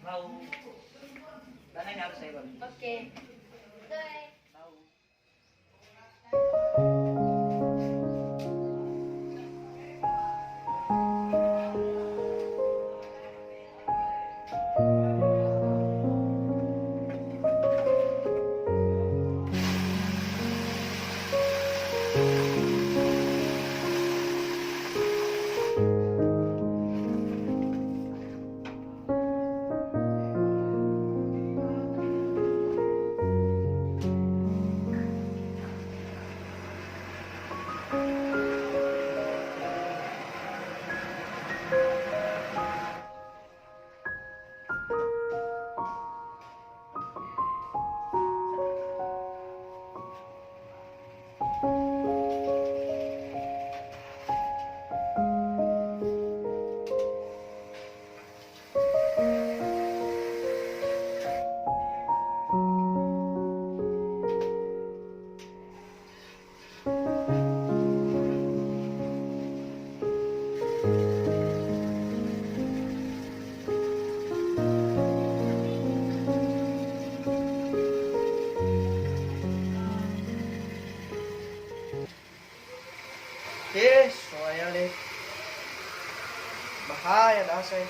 Mau. Dana yang harus saya bang. Oke. Bye. Mau. Soalnya deh bahaya dah saya.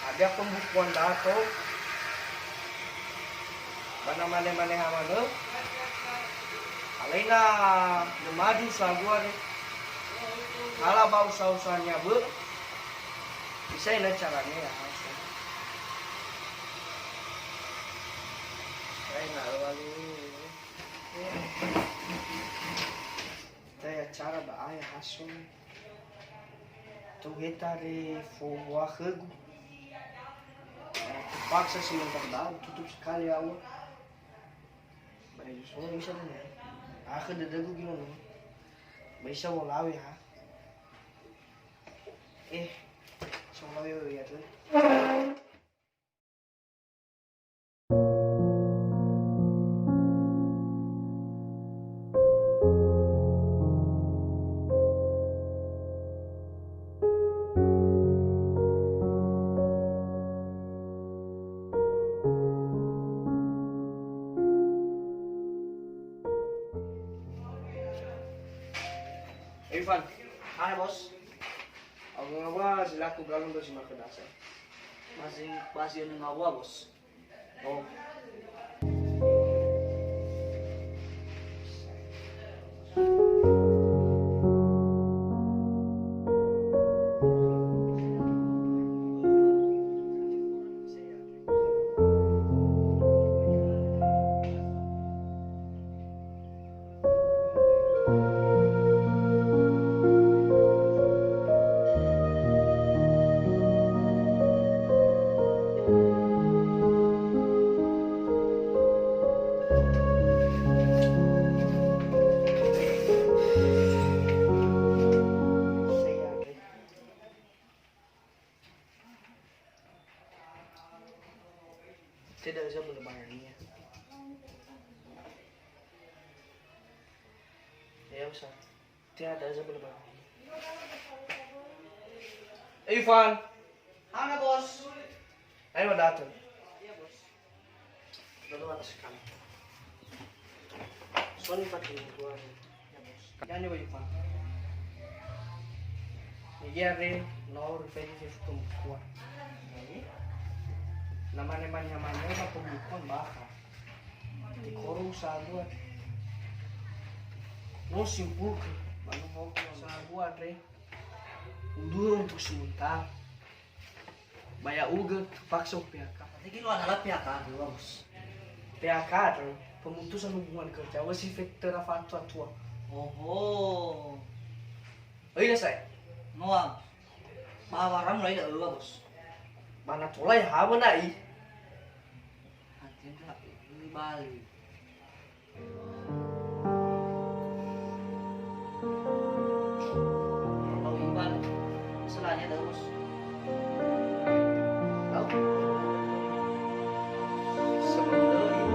Ada pembukuan dato. Mana hamano. Alaina madu sagua deh. Kalau bau sausanya bu, bisa ini caranya ya. Saya nak lalu. Saya cara bahaya hasil. Tuh kita di fuwa hegu. Paksa sebentar dah, tutup sekali awal. Baik, semua bisa nih. Akhir dadagu gimana? Bisa mau lawi ha? Semua lawi ya tuh. Ivan, hai bos. Aku ngapa silaku galung tuh si Makadasa. Masih pasien ngawa bos. Oh, tidak bisa berbayarnya. Ya usah, tidak bisa berbayarnya. Ivan, Hana bos. ayo datang. Iya bos. Lalu atas sekali. Soalnya pakai gua. Ya bos. Jangan coba Ivan. Nigeri, Nor, Fedi, Kumpuan. Naman-naman na pembukuan baka. Di korong sa agua. No simpul ka. Manumok sa agua, re. Unduro untuk sementara. Baya ugat, paksa PHK. Berarti lo adalah pihak kan bos. PHK, re. Pemutusan hubungan kerja. Wasi vektera fatwa tua. Oh. Oh iya, say. Noang. Bawaram lo tidak lo bos. Mana tulay hawa na i. Hati enggak ini balik. Kalau iban selanya dah bos. Tahu? Sebenarnya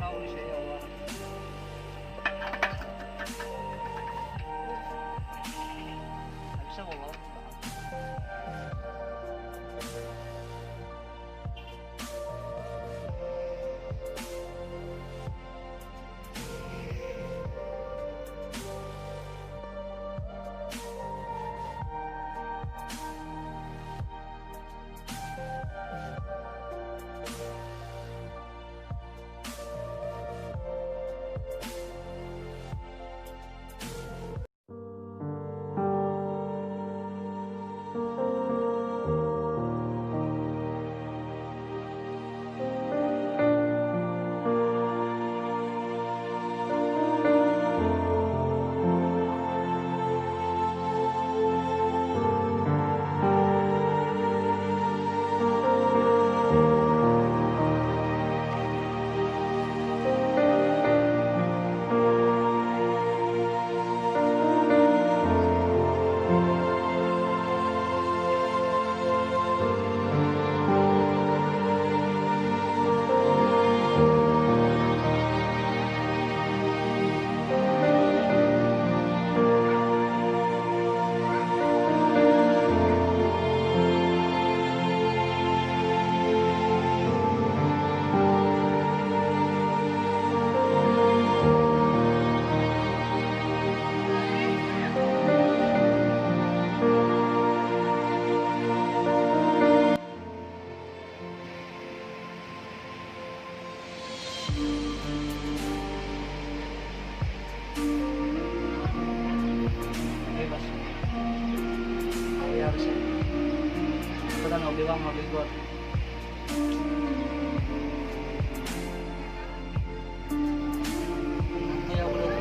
mau di saya awal. Nggak bisa kalau bebas. Tapi harusnya kita kan hobi bang, hobi got. Ya udah.